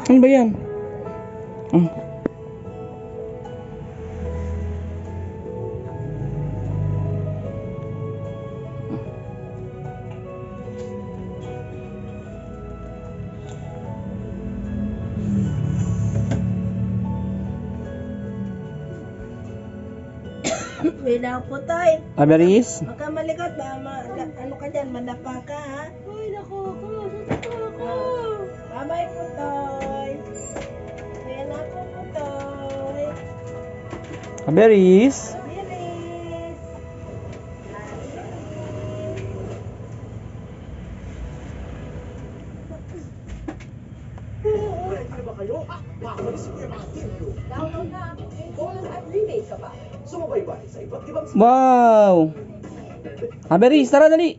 Ano ba yan? Hmm. Wala po tayo. Aberis? Huwag ka malikot ba? Ano ka dyan? Madapa ka ha? Uy, naku ako. Ako. Bye-bye po, Toy. Ayan na po, Toy. Aberis? Bilis. Ready na ba kayo? Baka si Kuya Martin. Download na ang Golden at Remake ka ba? Sumabaybay sa iba't ibang Wow! Aberis, tara dali!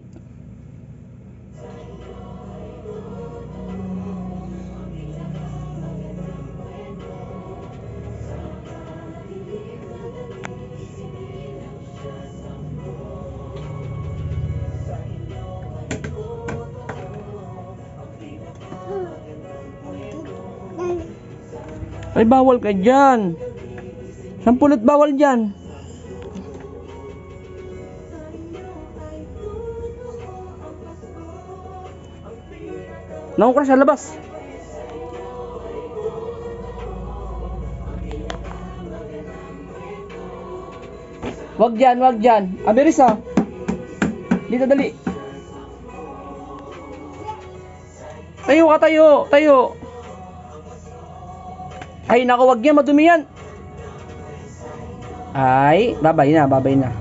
Ay, bawal ka dyan. Sampulot bawal dyan. Naku ka sa labas. Wag dyan, wag dyan. Aberis ah. Dito dali. Tayo ka, tayo, tayo. Ay, naku, wag yan, madumi yan. Ay, babay na, babay na.